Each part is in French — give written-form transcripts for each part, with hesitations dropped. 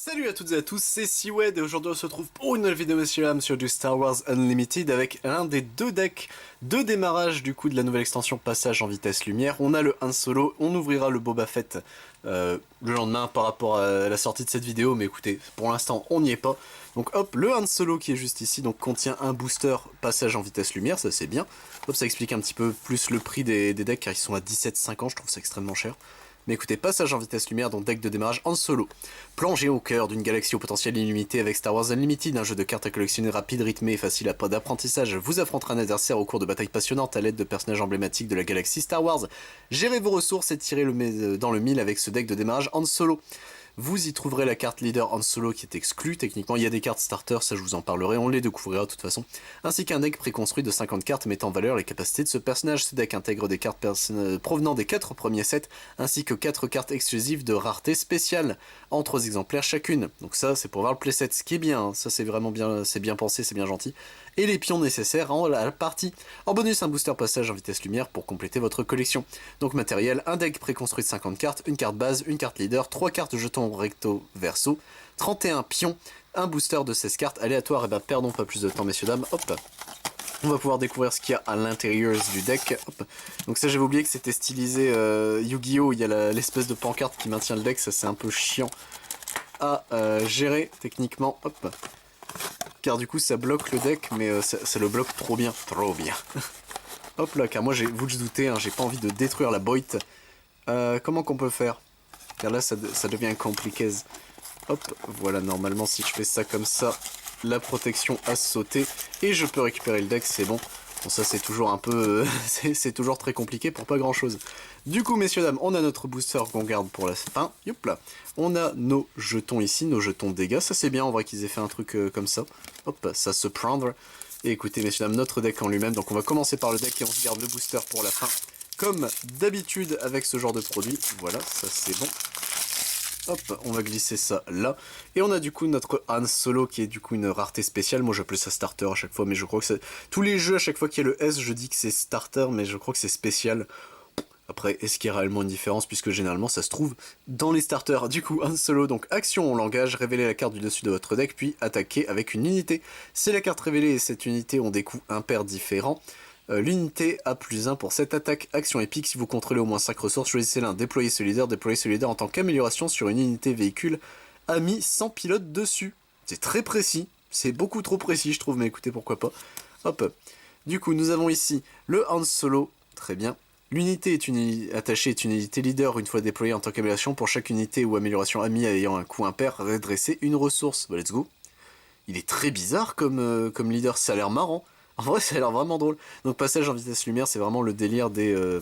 Salut à toutes et à tous, c'est Seawed et aujourd'hui on se retrouve pour une nouvelle vidéo messieurs dames sur du Star Wars Unlimited avec l'un des deux decks de démarrage du coup de la nouvelle extension Passage en vitesse lumière. On a le Han Solo, on ouvrira le Boba Fett le lendemain par rapport à la sortie de cette vidéo, mais écoutez, pour l'instant on n'y est pas. Donc hop, le Han Solo qui est juste ici donc contient un booster Passage en vitesse lumière, ça c'est bien. Hop, ça explique un petit peu plus le prix des decks car ils sont à 17,50, je trouve ça extrêmement cher. Mais écoutez, Passage en vitesse lumière, donc deck de démarrage Han Solo. Plongez au cœur d'une galaxie au potentiel illimité avec Star Wars Unlimited, un jeu de cartes à collectionner rapide, rythmé et facile d'apprentissage. Vous affronterez un adversaire au cours de batailles passionnantes à l'aide de personnages emblématiques de la galaxie Star Wars. Gérez vos ressources et tirez dans le mille avec ce deck de démarrage Han Solo. Vous y trouverez la carte leader Han Solo qui est exclue, techniquement il y a des cartes starter, ça je vous en parlerai, on les découvrira de toute façon, ainsi qu'un deck préconstruit de 50 cartes mettant en valeur les capacités de ce personnage. Ce deck intègre des cartes provenant des 4 premiers sets, ainsi que 4 cartes exclusives de rareté spéciale, en 3 exemplaires chacune. Donc ça c'est pour voir le playset, ce qui est bien, hein. Ça c'est vraiment bien, c'est bien pensé, c'est bien gentil. Et les pions nécessaires à la partie. En bonus, un booster passage en vitesse lumière pour compléter votre collection. Donc matériel, un deck préconstruit de 50 cartes, une carte base, une carte leader, 3 cartes jetons recto verso, 31 pions, un booster de 16 cartes aléatoires. Et ben perdons pas plus de temps messieurs dames, hop. On va pouvoir découvrir ce qu'il y a à l'intérieur du deck. Hop. Donc ça j'avais oublié que c'était stylisé Yu-Gi-Oh! Il y a l'espèce de pancarte qui maintient le deck, ça c'est un peu chiant à gérer techniquement. Hop. Car du coup ça bloque le deck, mais ça le bloque trop bien. Trop bien. Hop là, car moi vous vous doutez, hein, j'ai pas envie de détruire la boîte. Comment qu'on peut faire? Car là ça devient compliqué. Hop, voilà, normalement si je fais ça comme ça, la protection a sauté et je peux récupérer le deck, c'est bon. Bon ça c'est toujours un peu... c'est toujours très compliqué pour pas grand chose. Du coup messieurs dames, on a notre booster qu'on garde pour la fin. Youp là. On a nos jetons ici, nos jetons de dégâts. Ça c'est bien en vrai qu'ils aient fait un truc comme ça. Hop, ça se prendre. Et écoutez messieurs dames, notre deck en lui-même. Donc on va commencer par le deck et on se garde le booster pour la fin. Comme d'habitude avec ce genre de produit. Voilà, ça c'est bon. Hop, on va glisser ça là. Et on a du coup notre Han Solo qui est du coup une rareté spéciale. Moi j'appelle ça starter à chaque fois, mais je crois que c'est... Tous les jeux à chaque fois qu'il y a le S, je dis que c'est starter, mais je crois que c'est spécial. Après, est-ce qu'il y a réellement une différence, puisque généralement ça se trouve dans les starters. Du coup, Han Solo, donc action, on l'engage, révélez la carte du dessus de votre deck, puis attaquez avec une unité. Si la carte révélée et cette unité ont des coûts impairs différents, l'unité a +1 pour cette attaque. Action épique, si vous contrôlez au moins 5 ressources, choisissez l'un, déployez ce leader en tant qu'amélioration sur une unité véhicule ami sans pilote dessus. C'est très précis, c'est beaucoup trop précis je trouve, mais écoutez pourquoi pas. Hop, du coup nous avons ici le Han Solo, très bien. L'unité attachée est une unité leader une fois déployée en tant qu'amélioration. Pour chaque unité ou amélioration amie ayant un coût impair, redressez une ressource. Bah, let's go. Il est très bizarre comme leader, ça a l'air marrant. En vrai, ça a l'air vraiment drôle. Donc, passage en vitesse lumière, c'est vraiment le délire des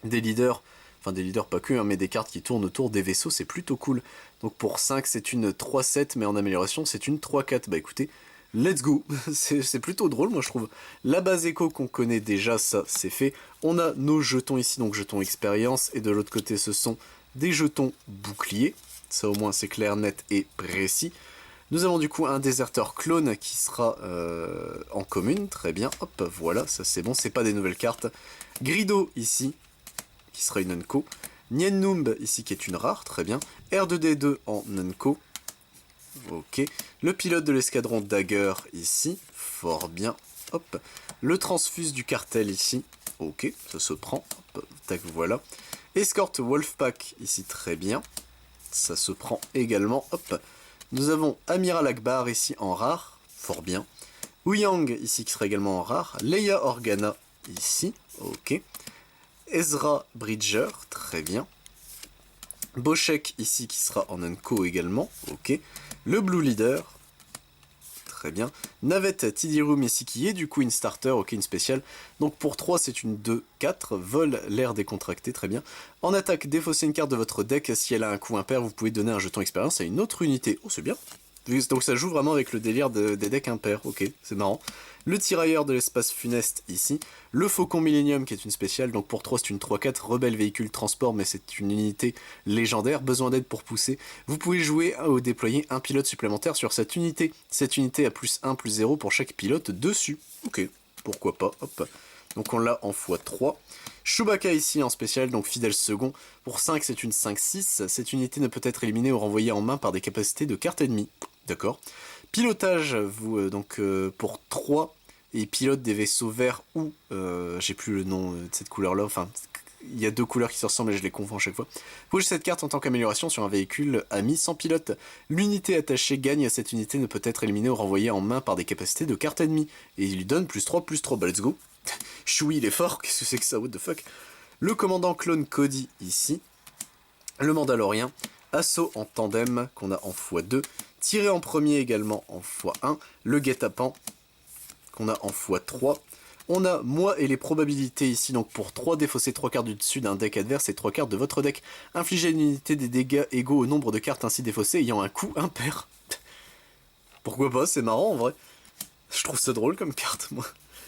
leaders. Enfin, des leaders pas que, hein, mais des cartes qui tournent autour des vaisseaux, c'est plutôt cool. Donc, pour 5, c'est une 3-7, mais en amélioration, c'est une 3-4. Bah écoutez, let's go. C'est plutôt drôle, moi, je trouve. La base écho qu'on connaît déjà, ça, c'est fait. On a nos jetons ici, donc jetons expérience. Et de l'autre côté, ce sont des jetons boucliers. Ça, au moins, c'est clair, net et précis. Nous avons du coup un déserteur clone qui sera en commune, très bien, hop, voilà, ça c'est bon, c'est pas des nouvelles cartes. Grido ici, qui sera une Unco. Nien Numb ici, qui est une rare, très bien. R2D2 en Unco, ok. Le pilote de l'escadron Dagger ici, fort bien, hop. Le transfuse du cartel ici, ok, ça se prend, hop, tac, voilà. Escort Wolfpack ici, très bien, ça se prend également, hop. Nous avons Amiral Akbar ici en rare, fort bien. Ouyang ici qui sera également en rare. Leia Organa ici, ok. Ezra Bridger, très bien. Boshek ici qui sera en Unco également, ok. Le Blue Leader, très bien. Navette Tidirum ici qui est du coup une starter, ok, une spéciale. Donc pour 3 c'est une 2-4, vol l'air décontracté, très bien. En attaque, défaussez une carte de votre deck, si elle a un coût impair, vous pouvez donner un jeton expérience à une autre unité. Oh c'est bien. Donc ça joue vraiment avec le délire des decks impairs, ok, c'est marrant. Le tirailleur de l'espace funeste ici. Le Faucon Millennium qui est une spéciale, donc pour 3 c'est une 3-4, rebelle véhicule transport, mais c'est une unité légendaire, besoin d'aide pour pousser. Vous pouvez jouer ou déployer un pilote supplémentaire sur cette unité. Cette unité a +1, +0 pour chaque pilote dessus. Ok, pourquoi pas, hop. Donc on l'a en x3. Chewbacca ici en spécial, donc fidèle second. Pour 5, c'est une 5-6. Cette unité ne peut être éliminée ou renvoyée en main par des capacités de carte ennemie. D'accord. Pilotage, pour 3, et pilote des vaisseaux verts ou... j'ai plus le nom de cette couleur-là, enfin... Il y a 2 couleurs qui se ressemblent et je les confonds à chaque fois. Vous jouez cette carte en tant qu'amélioration sur un véhicule ami sans pilote. L'unité attachée gagne, cette unité ne peut être éliminée ou renvoyée en main par des capacités de carte ennemie. Et il lui donne +3/+3, bah let's go. Chewie il est fort, qu'est-ce que c'est que ça, what the fuck. Le commandant clone Cody ici. Le Mandalorien. Assaut en tandem qu'on a en x2. Tiré en premier également en x1. Le guet-apens qu'on a en x3. On a moi et les probabilités ici, donc pour 3 défausser 3 cartes du dessus d'un deck adverse et 3 cartes de votre deck. Infligez une unité des dégâts égaux au nombre de cartes ainsi défaussées ayant un coût impair. Pourquoi pas, c'est marrant en vrai. Je trouve ça drôle comme carte, moi.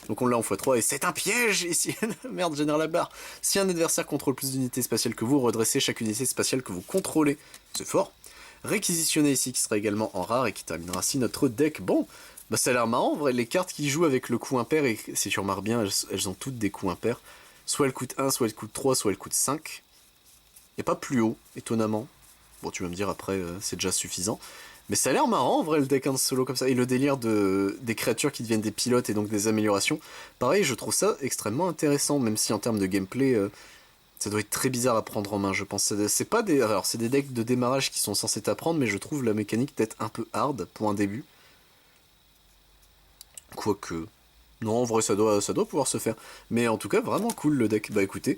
Donc on l'a en x3 et c'est un piège ici. Merde, génère la barre. Si un adversaire contrôle plus d'unités spatiales que vous, redressez chaque unité spatiale que vous contrôlez. C'est fort. Réquisitionner ici qui sera également en rare et qui terminera ainsi notre deck. Bon, bah ça a l'air marrant en vrai. Les cartes qui jouent avec le coût impair, et si tu remarques bien, elles ont toutes des coûts impairs. Soit elles coûtent 1, soit elles coûtent 3, soit elles coûtent 5. Et pas plus haut, étonnamment. Bon, tu vas me dire après, c'est déjà suffisant. Mais ça a l'air marrant en vrai le deck 1 solo comme ça. Et le délire des créatures qui deviennent des pilotes et donc des améliorations. Pareil, je trouve ça extrêmement intéressant, même si en termes de gameplay, ça doit être très bizarre à prendre en main, je pense. C'est pas des. Alors, c'est des decks de démarrage qui sont censés t'apprendre, mais je trouve la mécanique peut-être un peu hard pour un début. Quoique. Non, en vrai, ça doit pouvoir se faire. Mais en tout cas, vraiment cool le deck. Bah écoutez,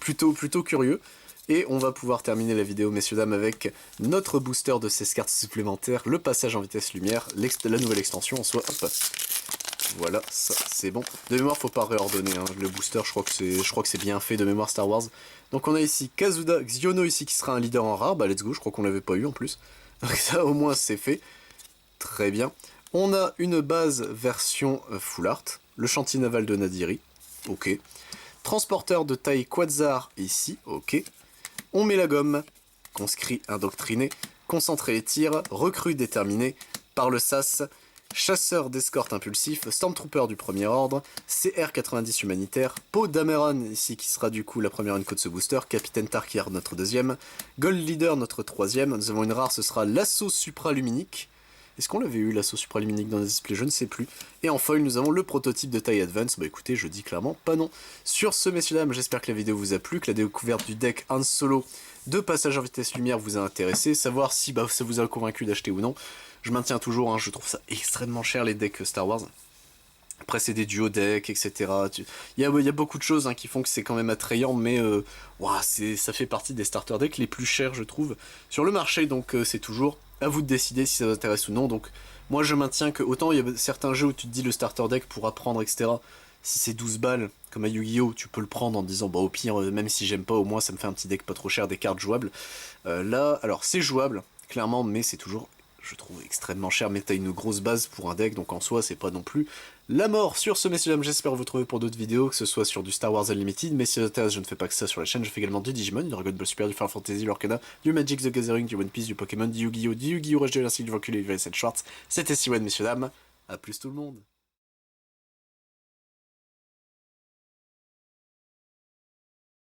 plutôt curieux. Et on va pouvoir terminer la vidéo, messieurs dames, avec notre booster de 16 cartes supplémentaires, le passage en vitesse lumière, la nouvelle extension en soi. Hop. Voilà, ça c'est bon. De mémoire, faut pas réordonner hein. Le booster, je crois que c'est bien fait de mémoire Star Wars. Donc on a ici Kazuda Xiono ici qui sera un leader en rare. Bah let's go, je crois qu'on l'avait pas eu en plus. Donc ça au moins c'est fait. Très bien. On a une base version full art, le chantier naval de Nadiri. Ok. Transporteur de taille Quasar ici. Ok. On met la gomme, conscrit indoctriné, concentrer les tirs, recrue déterminé, par le SAS, chasseur d'escorte impulsif, Stormtrooper du premier ordre, CR-90 humanitaire, Poe Dameron ici qui sera du coup la première unco de ce booster, Capitaine Tarkiar notre deuxième, Gold Leader notre troisième, nous avons une rare, ce sera l'assaut supraluminique. Est-ce qu'on l'avait eu, l'assaut supraluminique dans les displays? Je ne sais plus. Et en foil, nous avons le prototype de taille Advance. Bah écoutez, je dis clairement pas non. Sur ce, messieurs dames, j'espère que la vidéo vous a plu, que la découverte du deck Han Solo de passage en vitesse lumière vous a intéressé, savoir si ça vous a convaincu d'acheter ou non. Je maintiens toujours, hein, je trouve ça extrêmement cher les decks Star Wars. Après c'est des duo decks, etc. Il y a beaucoup de choses hein, qui font que c'est quand même attrayant, mais ça fait partie des starter decks les plus chers, je trouve, sur le marché, donc c'est toujours à vous de décider si ça vous intéresse ou non. Donc moi je maintiens que autant il y a certains jeux où tu te dis le starter deck pour apprendre, etc. Si c'est 12 balles, comme à Yu-Gi-Oh, tu peux le prendre en disant bah au pire, même si j'aime pas, au moins ça me fait un petit deck pas trop cher, des cartes jouables. Là, alors c'est jouable, clairement, mais c'est toujours, je trouve, extrêmement cher, mais t'as une grosse base pour un deck, donc en soi c'est pas non plus la mort. Sur ce, messieurs dames, j'espère vous retrouver pour d'autres vidéos, que ce soit sur du Star Wars Unlimited, mais si ça vous intéresse, je ne fais pas que ça sur la chaîne, je fais également du Digimon, du Dragon Ball Super, du Final Fantasy, du Lorcana, du Magic the Gathering, du One Piece, du Pokémon, du Yu-Gi-Oh, Rush, ainsi que du Valkyrie, du Vincent Schwartz. C'était Siwen, messieurs dames, à plus tout le monde.